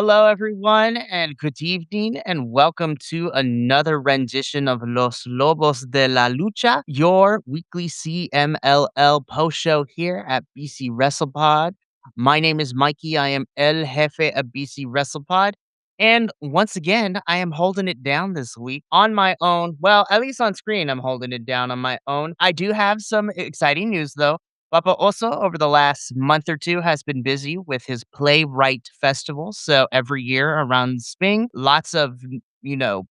Hello, everyone, and good evening, and welcome to another rendition of Los Lobos de la Lucha, your weekly CMLL post show here at BC WrestlePod. My name is Mikey. I am El Jefe of BC WrestlePod. And once again, I am holding it down this week on my own. Well, at least on screen, I'm holding it down on my own. I do have some exciting news, though. Papa also, over the last month or two, has been busy with his Playwright Festival. So every year around spring, lots of,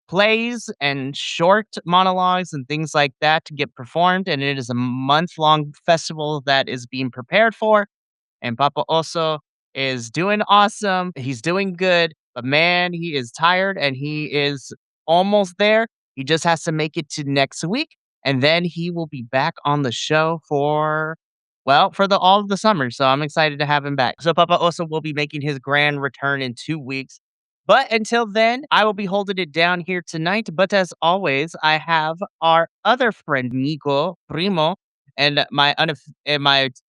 plays and short monologues and things like that to get performed. And it is a month long festival that is being prepared for. And Papa also is doing awesome. He's doing good, but man, he is tired and he is almost there. He just has to make it to next week. And then he will be back on the show for the all of the summer. So I'm excited to have him back. So Papa also will be making his grand return in 2 weeks. But until then, I will be holding it down here tonight. But as always, I have our other friend, Nico Primo, and my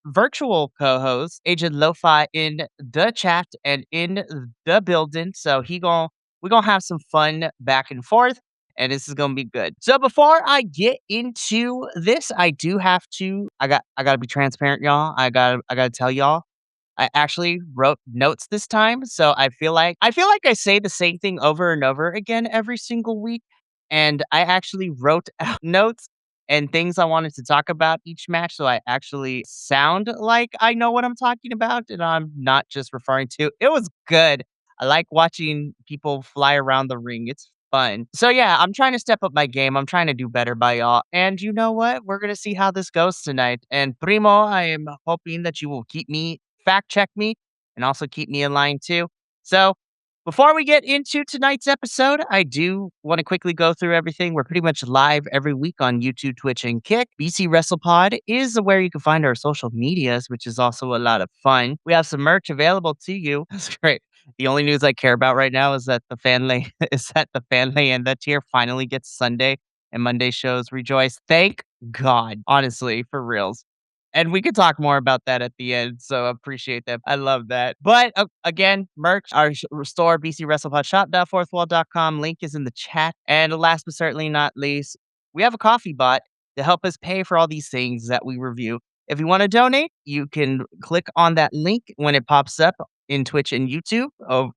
virtual co-host, Agent Lo-Fi, in the chat and in the building. So we're gonna have some fun back and forth, and this is gonna be good. So before I get into this, I gotta be transparent, y'all. I gotta tell y'all. I actually wrote notes this time, so I feel like I say the same thing over and over again every single week, and I actually wrote out notes and things I wanted to talk about each match, so I actually sound like I know what I'm talking about, and I'm not just referring to it was good. I like watching people fly around the ring. It's fun. So yeah, I'm trying to step up my game. I'm trying to do better by y'all. And you know what? We're gonna see how this goes tonight. And Primo, I am hoping that you will keep me fact check me and also keep me in line too. So before we get into tonight's episode, I do want to quickly go through everything. We're pretty much live every week on YouTube, Twitch, and Kick. BC WrestlePod is where you can find our social medias, which is also a lot of fun. We have some merch available to you. That's great. The only news I care about right now is that the fan lay and the tier finally gets Sunday and Monday shows. Rejoice. Thank God. Honestly, for reals. And we could talk more about that at the end, so appreciate that. I love that. But again, merch, our store, bcwrestlepodshop.fourthwall.com. Link is in the chat. And last but certainly not least, we have a coffee bot to help us pay for all these things that we review. If you want to donate, you can click on that link when it pops up in Twitch and YouTube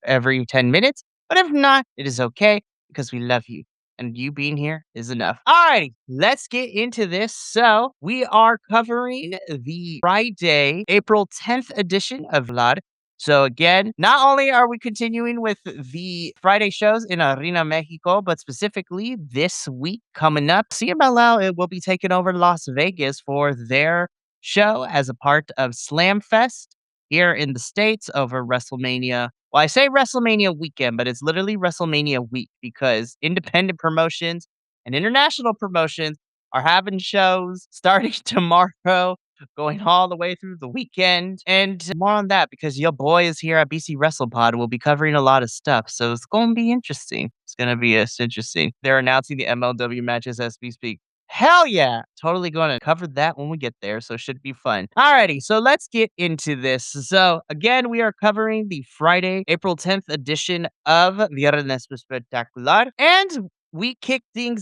every 10 minutes. But if not, it is okay because we love you. And you being here is enough. Alrighty, let's get into this. So we are covering the Friday, April 10th edition of Vlad. So again, not only are we continuing with the Friday shows in Arena Mexico, but specifically this week coming up, CMLL it will be taking over Las Vegas for their show as a part of Slam Fest here in the States over WrestleMania. Well, I say WrestleMania weekend, but it's literally WrestleMania week because independent promotions and international promotions are having shows starting tomorrow, going all the way through the weekend. And more on that because your boy is here at BC WrestlePod. We'll be covering a lot of stuff. So it's going to be interesting. It's going to be interesting. They're announcing the MLW matches as we speak. Hell yeah. Totally going to cover that when we get there. So it should be fun. Alrighty. So let's get into this. So again, we are covering the Friday, April 10th edition of Viernes Espectacular. And we kicking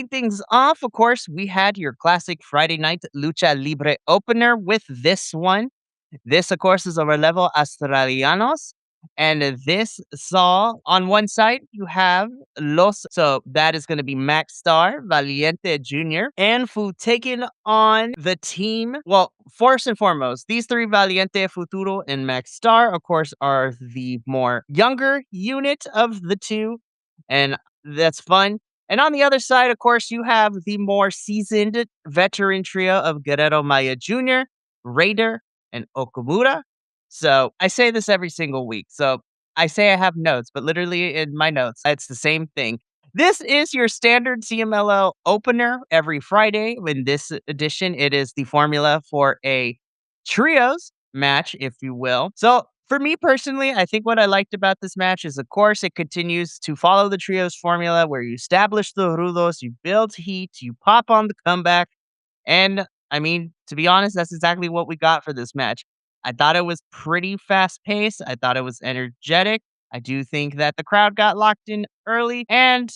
things off. Of course, we had your classic Friday night lucha libre opener with this one. This, of course, is our level Australianos. And this saw on one side, you have so that is going to be Max Star, Valiente Jr., and Fu taking on the team. Well, first and foremost, these three, Valiente, Futuro, and Max Star, of course, are the more younger unit of the two. And that's fun. And on the other side, of course, you have the more seasoned veteran trio of Guerrero Maya Jr., Raider, and Okamura. So I say this every single week. So I say I have notes, but literally in my notes, it's the same thing. This is your standard CMLL opener every Friday. In this edition, it is the formula for a trios match, if you will. So for me personally, I think what I liked about this match is, of course, it continues to follow the trios formula where you establish the rudos, you build heat, you pop on the comeback. And I mean, to be honest, that's exactly what we got for this match. I thought it was pretty fast paced. I thought it was energetic. I do think that the crowd got locked in early, and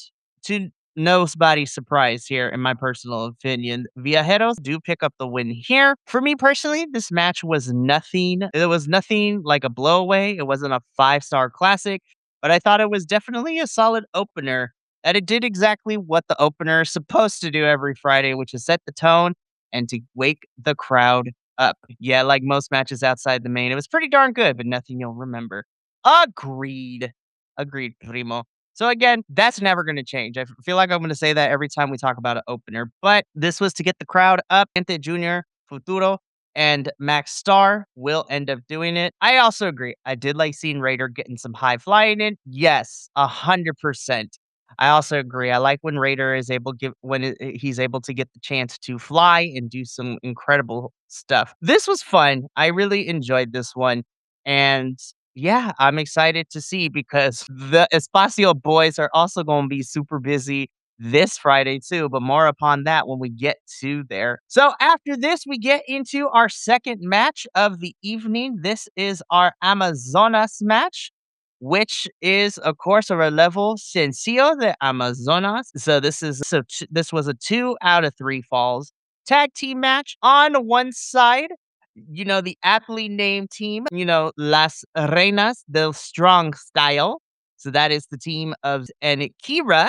to nobody's surprise here, in my personal opinion, Viajeros do pick up the win here. For me personally, this match was nothing. It was nothing like a blowaway. It wasn't a 5-star classic, but I thought it was definitely a solid opener. And it did exactly what the opener is supposed to do every Friday, which is set the tone and to wake the crowd up. Yeah, like most matches outside the main, it was pretty darn good, but nothing you'll remember. Agreed. Agreed, Primo. So again, that's never going to change. Feel like I'm going to say that every time we talk about an opener, but this was to get the crowd up. Ente Jr., Futuro, and Max Star will end up doing it. I also agree. I did like seeing Raider getting some high flying in. Yes, 100%. I also agree. I like when Raider is able give when he's able to get the chance to fly and do some incredible stuff. This was fun. I really enjoyed this one. And yeah, I'm excited to see because the Espacio boys are also going to be super busy this Friday too, but more upon that when we get to there. So after this, we get into our second match of the evening. This is our Amazonas match, which is of course a relevo sencillo de Amazonas. So this was a 2 out of 3 falls tag team match. On one side, the aptly named team, Las Reinas del Strong Style. So that is the team of and Kira.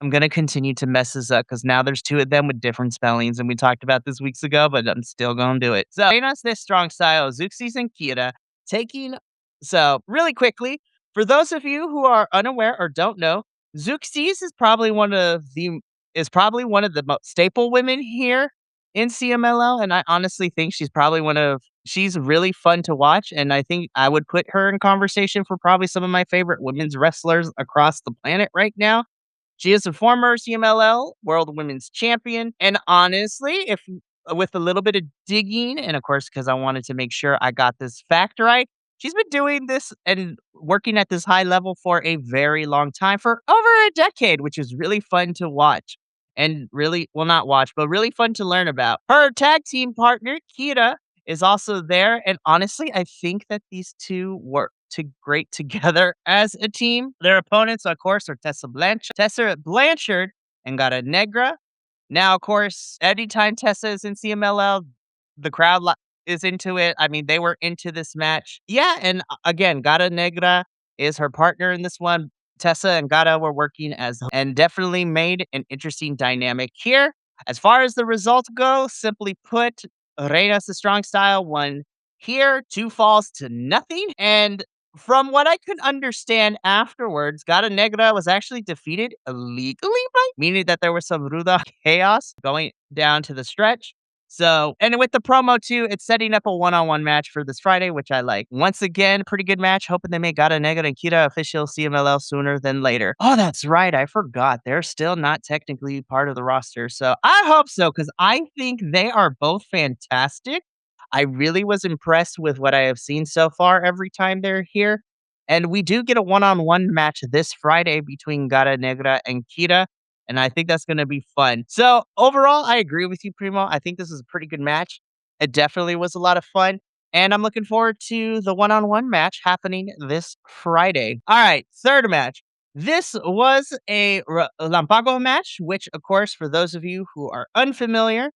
I'm gonna continue to mess this up because now there's two of them with different spellings, and we talked about this weeks ago, but I'm still gonna do it. So Reinas del Strong Style, Zuxis and Kira taking. So really quickly, for those of you who are unaware or don't know, Zuxis is probably one of the most staple women here in CMLL, and I honestly think she's really fun to watch, and I think I would put her in conversation for probably some of my favorite women's wrestlers across the planet right now. She is a former CMLL World Women's Champion, and honestly, if with a little bit of digging, and of course, because I wanted to make sure I got this fact right, she's been doing this and working at this high level for a very long time, for over a decade, which is really fun to watch. And really, well, not watch, but really fun to learn about. Her tag team partner, Kira, is also there. And honestly, I think that these two work great together as a team. Their opponents, of course, are Tessa Blanchard and Gara Negra. Now, of course, anytime Tessa is in CMLL, the crowd is into it. I mean, they were into this match. Yeah, and again, Gara Negra is her partner in this one. Tessa and Gara were working and definitely made an interesting dynamic here. As far as the results go, simply put, Reina's the strong style won here, 2 falls to nothing. And from what I could understand afterwards, Gata Negra was actually defeated illegally, meaning that there was some Ruda chaos going down to the stretch. So, and with the promo too, it's setting up a one-on-one match for this Friday, which I like. Once again, pretty good match. Hoping they make Gata Negra and Kira official CMLL sooner than later. Oh, that's right. I forgot. They're still not technically part of the roster. So I hope so, because I think they are both fantastic. I really was impressed with what I have seen so far every time they're here. And we do get a one-on-one match this Friday between Gata Negra and Kira. And I think that's going to be fun. So overall, I agree with you, Primo. I think this is a pretty good match. It definitely was a lot of fun. And I'm looking forward to the one-on-one match happening this Friday. All right, third match. This was a Lampago match, which, of course, for those of you who are unfamiliar,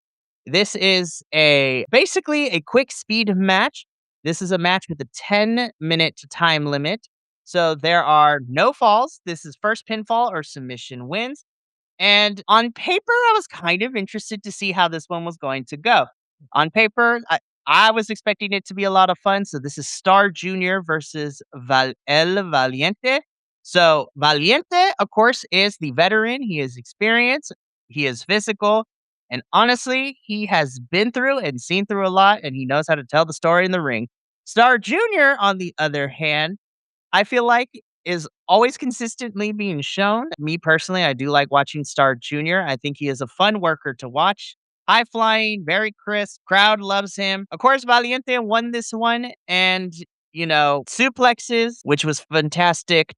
this is basically a quick speed match. This is a match with a 10-minute time limit. So there are no falls. This is first pinfall or submission wins. And on paper, I was kind of interested to see how this one was going to go. On paper, I was expecting it to be a lot of fun. So this is Star Jr. versus El Valiente. So Valiente, of course, is the veteran. He is experienced. He is physical. And honestly, he has been through and seen through a lot, and he knows how to tell the story in the ring. Star Jr., on the other hand, I feel like is always consistently being shown. Me personally, I do like watching Star Jr. I think he is a fun worker to watch. High flying, very crisp. Crowd loves him. Of course, Valiente won this one, and suplexes, which was fantastic.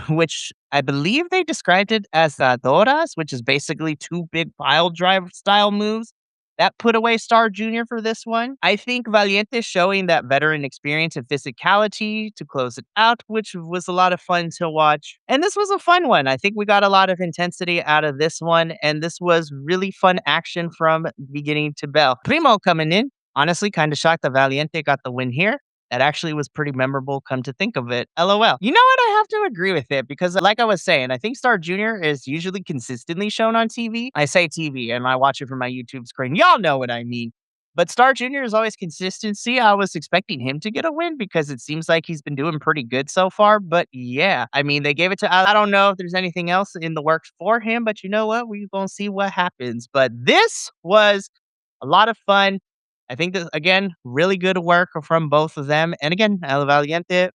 Which I believe they described it as Doras, which is basically 2 big pile drive style moves that put away Star Jr. for this one. I think Valiente showing that veteran experience and physicality to close it out, which was a lot of fun to watch. And this was a fun one. I think we got a lot of intensity out of this one, and this was really fun action from beginning to bell. Primo coming in. Honestly, kind of shocked that Valiente got the win here. That actually was pretty memorable, come to think of it. LOL. You know what? I have to agree with it because, like I was saying, I think Star Jr. is usually consistently shown on TV. I say TV and I watch it from my YouTube screen. Y'all know what I mean. But Star Jr. is always consistency. I was expecting him to get a win because it seems like he's been doing pretty good so far. But yeah, I mean, they gave it to, I don't know if there's anything else in the works for him, but you know what? We're going to see what happens. But this was a lot of fun. I think that, again, really good work from both of them. And again, El Valiente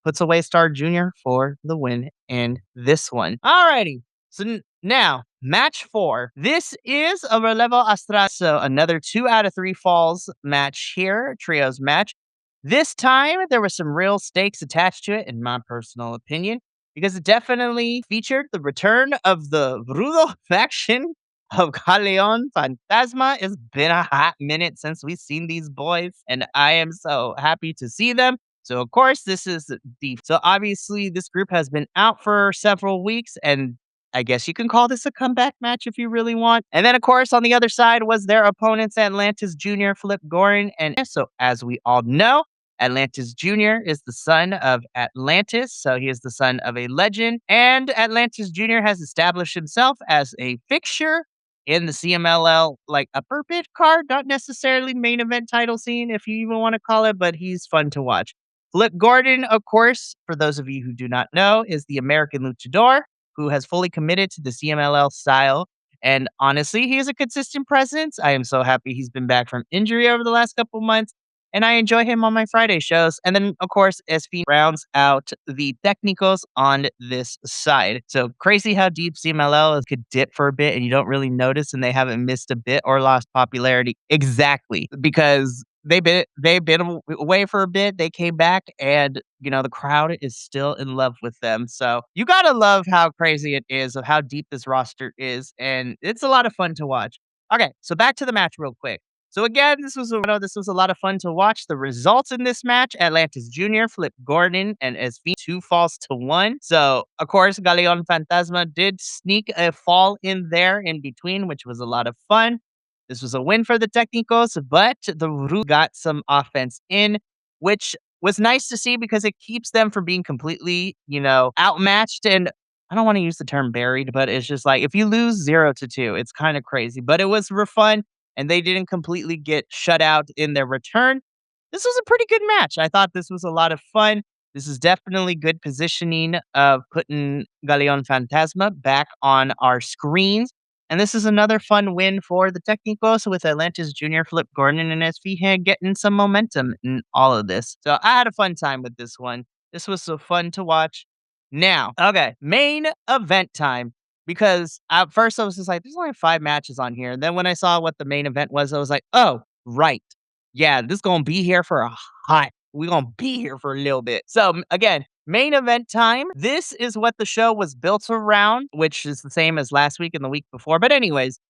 puts away Star Jr. for the win in this one. Alrighty. So now, match 4. This is a Relevo Astral. So another 2 out of 3 falls match here, trios match. This time, there were some real stakes attached to it, in my personal opinion, because it definitely featured the return of the Rudo faction of Galeon Fantasma. It's been a hot minute since we've seen these boys, and I am so happy to see them. So, of course, this is the. So, obviously, this group has been out for several weeks, and I guess you can call this a comeback match if you really want. And then, of course, on the other side was their opponents, Atlantis Jr., Flip Gorin. And so, as we all know, Atlantis Jr. is the son of Atlantis, so he is the son of a legend. And Atlantis Jr. has established himself as a fixture in the CMLL, like upper bid card, not necessarily main event title scene, if you even want to call it, but he's fun to watch. Flip Gordon, of course, for those of you who do not know, is the American luchador who has fully committed to the CMLL style. And honestly, he is a consistent presence. I am so happy he's been back from injury over the last couple months, and I enjoy him on my Friday shows. And then, of course, SP rounds out the technicals on this side. So crazy how deep CMLL could dip for a bit and you don't really notice, and they haven't missed a bit or lost popularity. Exactly, because they've been away for a bit. They came back, and the crowd is still in love with them. So you gotta love how crazy it is of how deep this roster is, and it's a lot of fun to watch. Okay, so back to the match real quick. So again, this was a lot of fun to watch. The results in this match: Atlantis Jr., Flip Gordon, and SV 2 falls to 1. So of course, Galeon Fantasma did sneak a fall in there in between, which was a lot of fun. This was a win for the Technicos, but the Ru got some offense in, which was nice to see because it keeps them from being completely, outmatched. And I don't want to use the term buried, but it's just like if you lose 0-2, it's kind of crazy. But it was for fun, and they didn't completely get shut out in their return. This was a pretty good match. I thought this was a lot of fun. This is definitely good positioning of putting Galeon Fantasma back on our screens. And this is another fun win for the Technicos with Atlantis Jr., Flip Gordon, and SV Head getting some momentum in all of this. So I had a fun time with this one. This was so fun to watch. Now, okay, main event time. Because at first I was just like, there's only 5 matches on here. And then when I saw what the main event was, I was like, oh, right. Yeah, this going to be here for a hot. We're going to be here for a little bit. So again, main event time. This is what the show was built around, which is the same as last week and the week before. But anyways,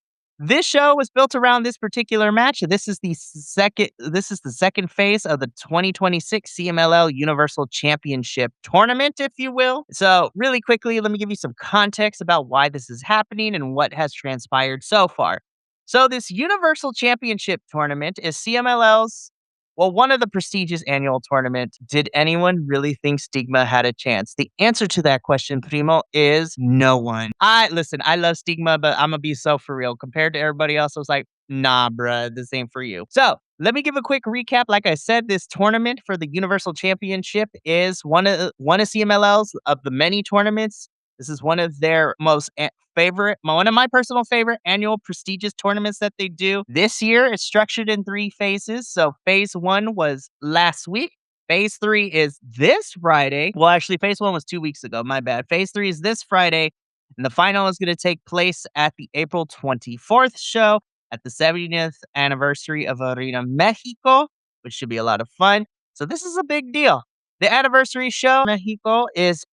this show was built around this particular match. This is the second phase of the 2026 CMLL Universal Championship tournament, if you will. So, really quickly, let me give you some context about why this is happening and what has transpired so far. So, this Universal Championship tournament is CMLL's, well, one of the prestigious annual tournaments. Did anyone really think Stigma had a chance? The answer to that question, Primo, is no one. I love Stigma, but I'm gonna be so for real. Compared to everybody else, I was like, nah, bruh, this ain't for you. So let me give a quick recap. Like I said, this tournament for the Universal Championship is one of CMLL's of the many tournaments. This is one of their one of my personal favorite annual prestigious tournaments that they do. This year, it's structured in 3 phases. So phase 1 was last week. Phase 3 is this Friday. Well, actually, phase 1 was 2 weeks ago. My bad. Phase 3 is this Friday. And the final is going to take place at the April 24th show at the 70th anniversary of Arena Mexico, which should be a lot of fun. So this is a big deal. The anniversary show in Mexico is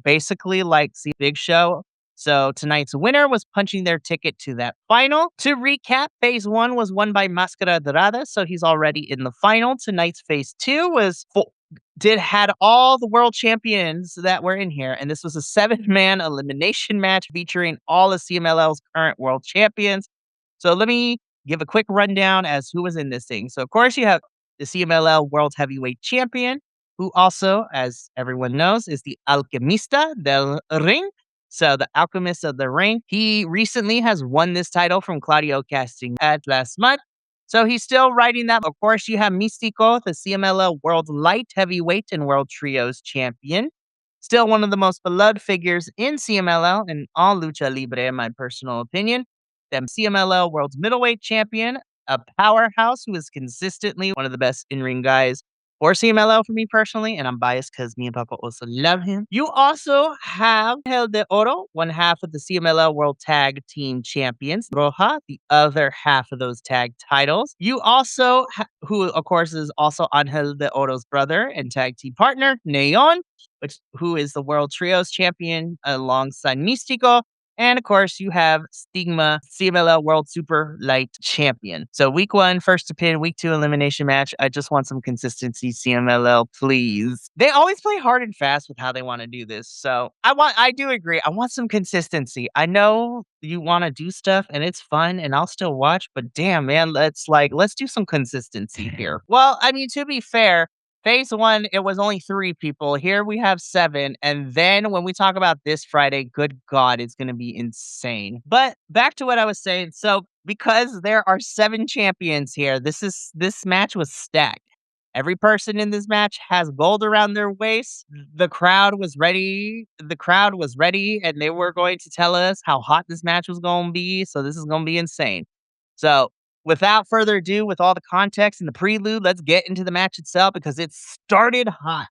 basically like the big show So tonight's winner was punching their ticket to that final. To recap, phase one was won by Mascara Dorada, so he's already in the final. Tonight's phase two had all the world champions that were in here, and this was a 7-man elimination match featuring all of CMLL's current world champions. So let me give a quick rundown as who was in this thing. So of course you have the CMLL World Heavyweight Champion, who also, as everyone knows, is the Alquimista del Ring. So the Alchemist of the Ring. He recently has won this title from Claudio Casting at last month. So he's still riding that. Of course, you have Místico, the CMLL World Light Heavyweight and World Trios Champion. Still one of the most beloved figures in CMLL and all lucha libre, in my personal opinion. The CMLL World Middleweight Champion, a powerhouse who is consistently one of the best in-ring guys for CMLL for me personally, and I'm biased because me and Papa also love him. You also have Hel de Oro, one half of the CMLL World Tag Team Champions, Roja, the other half of those tag titles. You also, who of course is also Angel de Oro's brother and tag team partner, Neon, who is the World Trios Champion alongside Místico. And of course, you have Stigma, CMLL World Super Light Champion. So week one, first to pin, week two, elimination match. I just want some consistency, CMLL, please. They always play hard and fast with how they want to do this. So I do agree. I want some consistency. I know you want to do stuff and it's fun and I'll still watch, but damn, man, let's do some consistency here. Well, I mean, to be fair, phase one, it was only 3 people. Here we have 7. And then when we talk about this Friday, good God, it's going to be insane. But back to what I was saying. So because there are 7 champions here, this match was stacked. Every person in this match has gold around their waist. The crowd was ready. And they were going to tell us how hot this match was going to be. So this is going to be insane. So without further ado, with all the context and the prelude, let's get into the match itself because it started hot.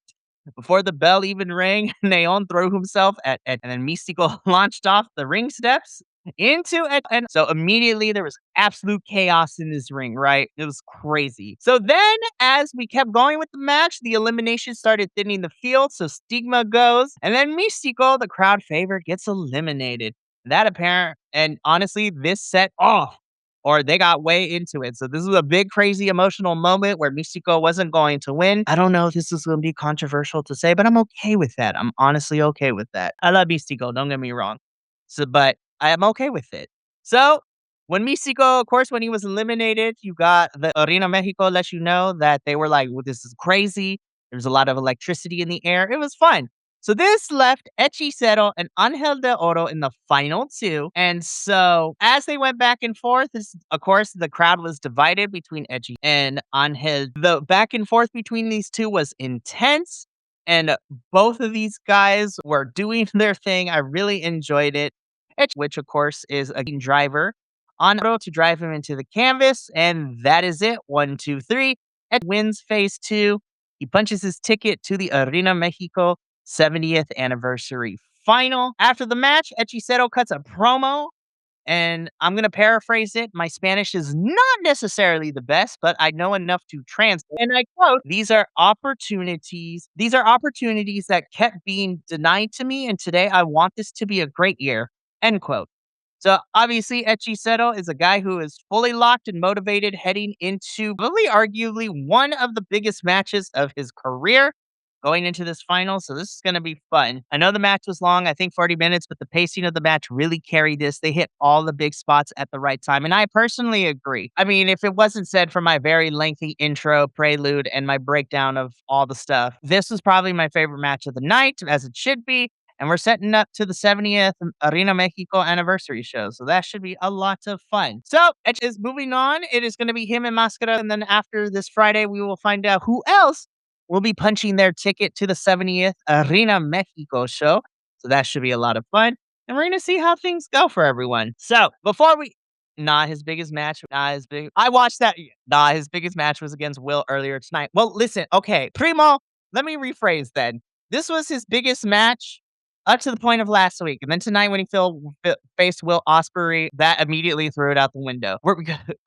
Before the bell even rang, Neon threw himself and then Místico launched off the ring steps into it. And so immediately there was absolute chaos in this ring, right? It was crazy. So then as we kept going with the match, the elimination started thinning the field. So Stigma goes, and then Místico, the crowd favorite, gets eliminated. That apparent, and honestly, this set off or they got way into it. So this was a big, crazy, emotional moment where Místico wasn't going to win. I don't know if this is going to be controversial to say, but I'm okay with that. I'm honestly okay with that. I love Místico, don't get me wrong. But I am okay with it. So when Místico, of course, when he was eliminated, you got the Arena Mexico let you know that they were like, well, this is crazy. There's a lot of electricity in the air. It was fun. So this left Hechicero and Angel de Oro in the final 2. And so as they went back and forth, of course, the crowd was divided between Echi and Angel. The back and forth between these two was intense. And both of these guys were doing their thing. I really enjoyed it. Which, of course, is a driver on Oro to drive him into the canvas. And that is it. 1, 2, 3. Ed wins phase 2. He punches his ticket to the Arena Mexico 70th anniversary final. After the match, Hechicero cuts a promo, and I'm going to paraphrase it. My Spanish is not necessarily the best, but I know enough to translate. And I quote, these are opportunities that kept being denied to me, and today I want this to be a great year, end quote. So obviously, Hechicero is a guy who is fully locked and motivated heading into probably arguably one of the biggest matches of his career going into this final. So this is going to be fun. I know the match was long, I think 40 minutes, but the pacing of the match really carried this. They hit all the big spots at the right time. And I personally agree. I mean, if it wasn't said for my very lengthy intro, prelude, and my breakdown of all the stuff, this was probably my favorite match of the night, as it should be. And we're setting up to the 70th Arena Mexico anniversary show. So that should be a lot of fun. So it is moving on. It is going to be him and Mascara. And then after this Friday, we will find out who else will be punching their ticket to the 70th Arena Mexico show. So that should be a lot of fun. And we're going to see how things go for everyone. So before his biggest match, I watched that. His biggest match was against Will earlier tonight. Well, listen, okay. Primo, let me rephrase then. This was his biggest match up to the point of last week. And then tonight when he faced Will Ospreay, that immediately threw it out the window.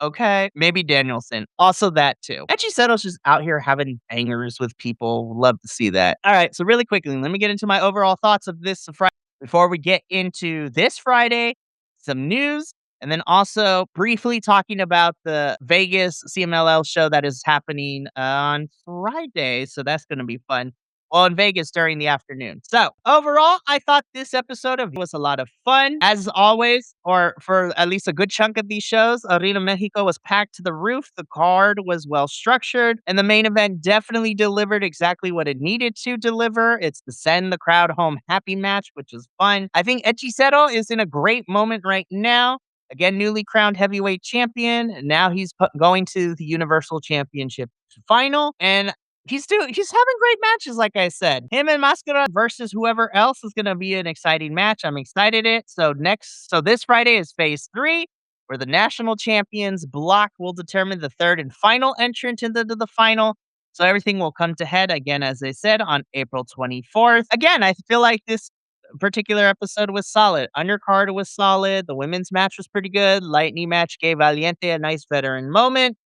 Okay, maybe Danielson. Also that too. Hechicero's just out here having bangers with people. Love to see that. All right, so really quickly, let me get into my overall thoughts of this Friday. before we get into this Friday, some news, and then also briefly talking about the Vegas CMLL show that is happening on Friday. So that's going to be fun. Well, in Vegas during the afternoon. So overall, I thought this episode of was a lot of fun. As always, or for at least a good chunk of these shows, Arena Mexico was packed to the roof. The card was well structured, and the main event definitely delivered exactly what it needed to deliver. It's the send the crowd home happy match, which is fun. I think Hechicero is in a great moment right now. Again, newly crowned heavyweight champion. Now he's going to the Universal Championship final, and he's having great matches, like I said. Him and Mascara versus whoever else is gonna be an exciting match. I'm excited it. So this Friday is phase 3, where the national champions block will determine the third and final entrant into the final. So everything will come to head again, as I said, on April 24th. Again, I feel like this particular episode was solid. Undercard was solid. The women's match was pretty good. Lightning match gave Valiente a nice veteran moment.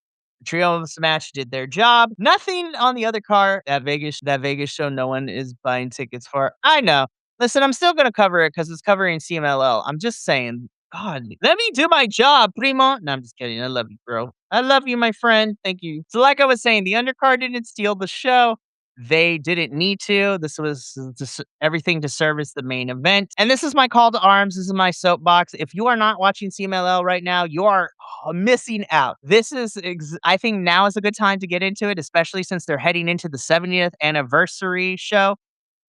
Trios match did their job. Nothing on the other card. That Vegas show no one is buying tickets for. I know. Listen, I'm still gonna cover it because it's covering CMLL. I'm just saying, God, let me do my job, primo. No, I'm just kidding. I love you, bro. I love you, my friend. Thank you. So, like I was saying, the undercard didn't steal the show. They didn't need to. This was just everything to service the main event. And this is my call to arms. This is my soapbox. If you are not watching CMLL right now, you are missing out. I think now is a good time to get into it, especially since they're heading into the 70th anniversary show.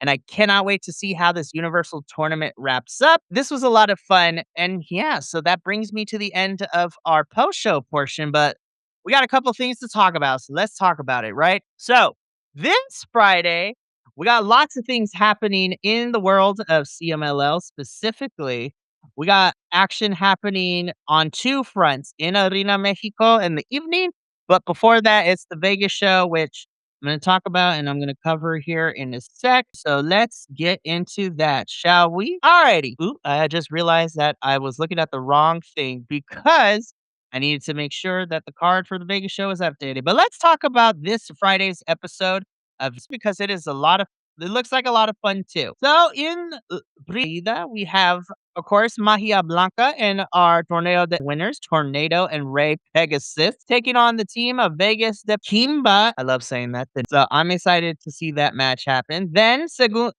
And I cannot wait to see how this Universal tournament wraps up. This was a lot of fun. And yeah, so that brings me to the end of our post show portion. But we got a couple things to talk about. So let's talk about it, right? So this Friday, we got lots of things happening in the world of CMLL specifically. We got action happening on two fronts in Arena Mexico in the evening. But before that, it's the Vegas show, which I'm going to talk about and I'm going to cover here in a sec. So let's get into that, shall we? Alrighty. Ooh, I just realized that I was looking at the wrong thing because I needed to make sure that the card for the Vegas show is updated. But let's talk about this Friday's episode of because it looks like a lot of fun too. So in Brida, we have, of course, Magia Blanca and our Tornado de winners, Tornado and Ray Pegasus, taking on the team of Vegas de Kimba. I love saying that. So I'm excited to see that match happen. Then,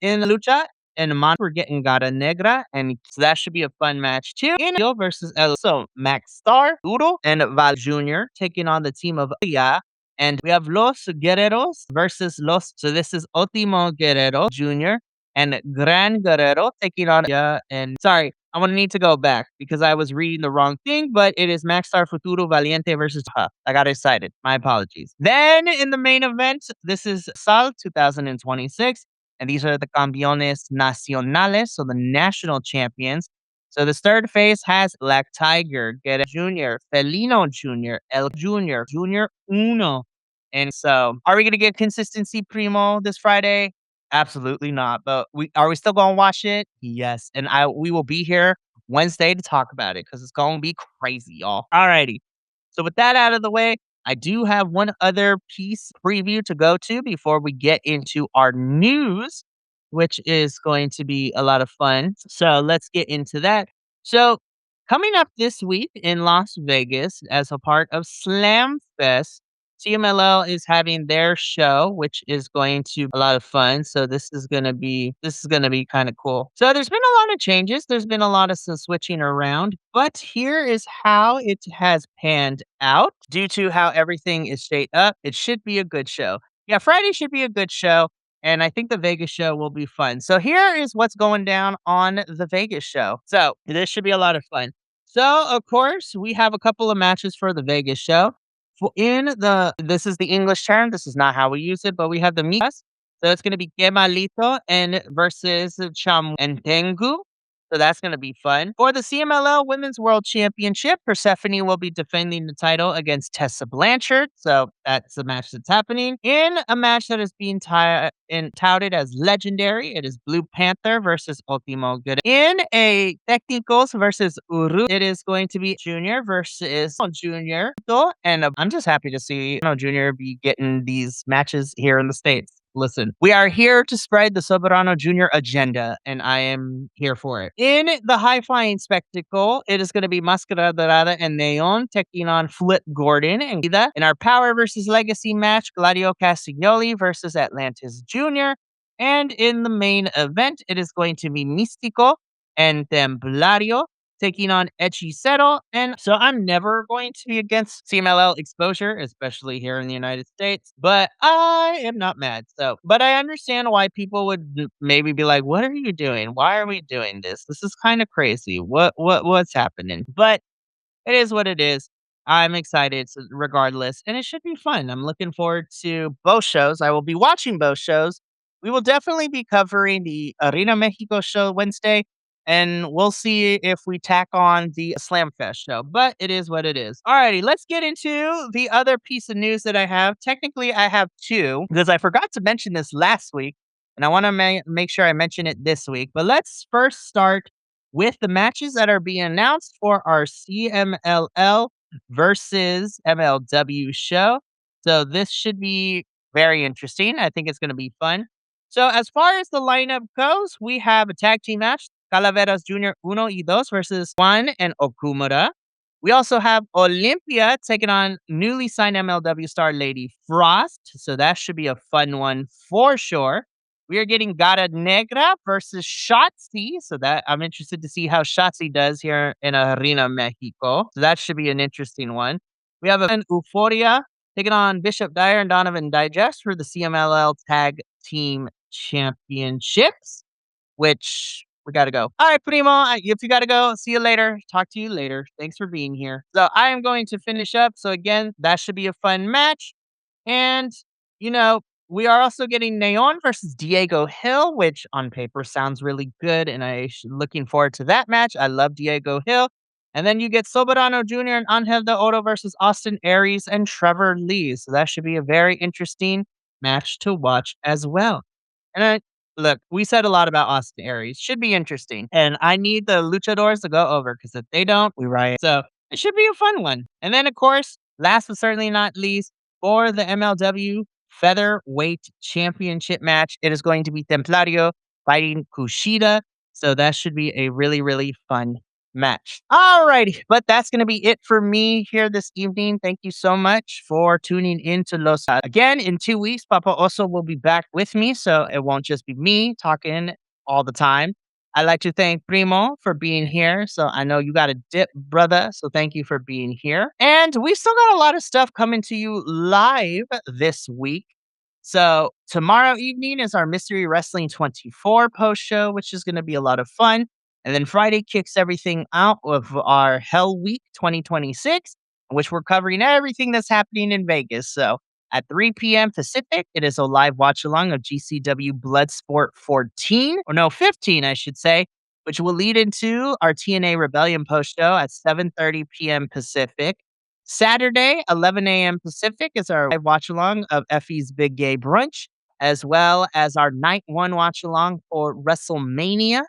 in Lucha, and we're getting Gata Negra, and so that should be a fun match too. In versus El So Max Star, Duro, and Val Jr. taking on the team of Lia. And we have Los Guerreros versus So this is Ultimo Guerrero Jr. and Gran Guerrero taking on and sorry, I'm gonna need to go back because I was reading the wrong thing, but it is Max Star Futuro Valiente versus Huff. I got excited. My apologies. Then in the main event, this is Sal 2026, and these are the Campeones Nacionales, so the national champions. So the third phase has Black Tiger, Guerrero Jr., Felino Jr., El Jr., Junior Uno. And so, are we gonna get consistency primo this Friday? Absolutely not. But we still gonna watch it? Yes. And we will be here Wednesday to talk about it because it's gonna be crazy, y'all. Alrighty. So with that out of the way, I do have one other piece preview to go to before we get into our news, which is going to be a lot of fun. So let's get into that. So coming up this week in Las Vegas as a part of Slam Fest, CMLL is having their show, which is going to be a lot of fun. So this is gonna be kind of cool. So there's been a lot of changes. There's been a lot of some switching around, but here is how it has panned out due to how everything is shaped up. It should be a good show. Yeah, Friday should be a good show. And I think the Vegas show will be fun. So here is what's going down on the Vegas show. So this should be a lot of fun. So of course we have a couple of matches for the Vegas show. This is the English term. This is not how we use it, but we have the Mikas. So it's going to be Kemalito and versus Cham and Tengu. So that's going to be fun. For the CMLL Women's World Championship, Persephone will be defending the title against Tessa Blanchard. So that's the match that's happening. In a match that is being touted as legendary, it is Blue Panther versus Ultimo Good. In a Technicals versus Uru, it is going to be Junior versus Junior. And I'm just happy to see Junior be getting these matches here in the States. Listen, we are here to spread the Soberano Jr. agenda, and I am here for it. In the high flying spectacle, it is going to be Mascara Dorada and Neon taking on Flip Gordon and Guida. In our Power versus Legacy match, Gladio Castiglioli versus Atlantis Jr. And in the main event, it is going to be Místico and Templario taking on Hechicero. And so I'm never going to be against CMLL exposure, especially here in the United States, but I am not mad. So, but I understand why people would maybe be like, "What are you doing? Why are we doing this? This is kind of crazy. What's happening?" But it is what it is. I'm excited regardless, and it should be fun. I'm looking forward to both shows. I will be watching both shows. We will definitely be covering the Arena Mexico show Wednesday, and we'll see if we tack on the Slam Fest show, but it is what it is. Alrighty, let's get into the other piece of news that I have. Technically, I have two because I forgot to mention this last week, and I want to make sure I mention it this week. But let's first start with the matches that are being announced for our CMLL versus MLW show. So this should be very interesting. I think it's going to be fun. So as far as the lineup goes, we have a tag team match, Calaveras Jr. Uno y Dos versus Juan and Okumura. We also have Olympia taking on newly signed MLW star Lady Frost. So that should be a fun one for sure. We are getting Gata Negra versus Shotzi. So that I'm interested to see how Shotzi does here in Arena Mexico. So that should be an interesting one. We have an Euphoria taking on Bishop Dyer and Donovan Digest for the CMLL Tag Team Championships, which we got to go. All right, Primo, if you got to go, see you later. Talk to you later. Thanks for being here. So I am going to finish up. So again, that should be a fun match. And, you know, we are also getting Neon versus Diego Hill, which on paper sounds really good. And looking forward to that match. I love Diego Hill. And then you get Soberano Jr. and Angel de Oro versus Austin Aries and Trevor Lee. So that should be a very interesting match to watch as well. And look, we said a lot about Austin Aries. Should be interesting. And I need the luchadors to go over because if they don't, we riot. So it should be a fun one. And then, of course, last but certainly not least, for the MLW Featherweight Championship match, it is going to be Templario fighting Kushida. So that should be a really, really fun match. Alrighty, but that's going to be it for me here this evening. Thank you so much for tuning in to Los. Again, in 2 weeks, Papa also will be back with me, so it won't just be me talking all the time. I'd like to thank Primo for being here. So I know you got a dip, brother. So thank you for being here. And we still got a lot of stuff coming to you live this week. So tomorrow evening is our Mystery Wrestling 24 post show, which is going to be a lot of fun. And then Friday kicks everything out of our Hell Week 2026, in which we're covering everything that's happening in Vegas. So at 3 p.m. Pacific, it is a live watch along of GCW Bloodsport 14, or no, 15, I should say, which will lead into our TNA Rebellion post show at 7:30 p.m. Pacific. Saturday, 11 a.m. Pacific, is our live watch along of Effie's Big Gay Brunch, as well as our night one watch along for WrestleMania.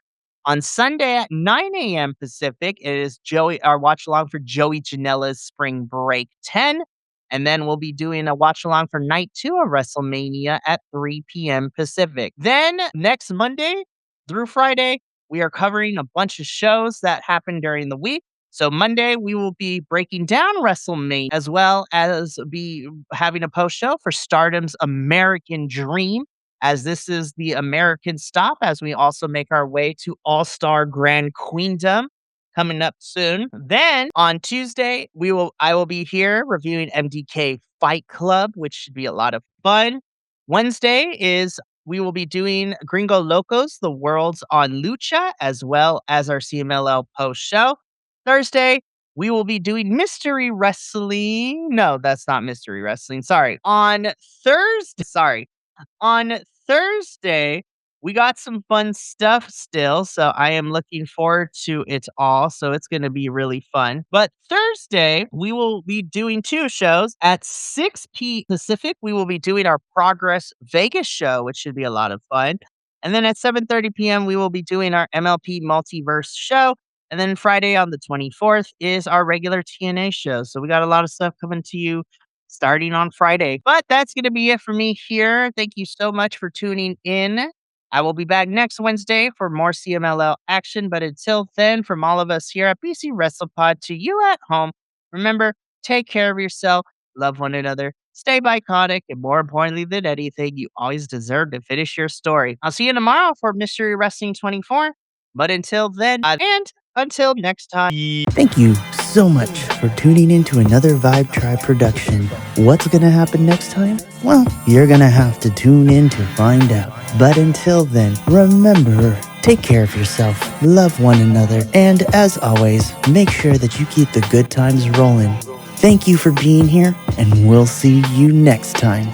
On Sunday at 9 a.m. Pacific, it is our watch along for Joey Janela's Spring Break 10. And then we'll be doing a watch along for night 2 of WrestleMania at 3 p.m. Pacific. Then next Monday through Friday, we are covering a bunch of shows that happen during the week. So Monday, we will be breaking down WrestleMania as well as be having a post show for Stardom's American Dream, as this is the American stop as we also make our way to All-Star Grand Queendom coming up soon. Then on Tuesday, I will be here reviewing MDK Fight Club, which should be a lot of fun. Wednesday is we will be doing Gringo Locos, the Worlds on Lucha, as well as our CMLL post show. Thursday, we will be doing Mystery Wrestling. No, that's not Mystery Wrestling. Sorry. On Thursday, we got some fun stuff still, so I am looking forward to it all. So it's going to be really fun. But Thursday, we will be doing 2 shows. At 6 p.m. Pacific, we will be doing our Progress Vegas show, which should be a lot of fun. And then at 7:30 p.m., we will be doing our MLP Multiverse show. And then Friday on the 24th is our regular TNA show. So we got a lot of stuff coming to you starting on Friday. But that's going to be it for me here. Thank you so much for tuning in. I will be back next Wednesday for more CMLL action. But until then, from all of us here at BC WrestlePod to you at home, remember, take care of yourself, love one another, stay iconic, and more importantly than anything, you always deserve to finish your story. I'll see you tomorrow for Mystery Wrestling 24. But until then, and until next time. Thank you so much for tuning in to another Vibe Tribe production. What's gonna happen next time? Well, you're gonna have to tune in to find out. But until then, remember, take care of yourself, love one another, and as always, make sure that you keep the good times rolling. Thank you for being here, and we'll see you next time.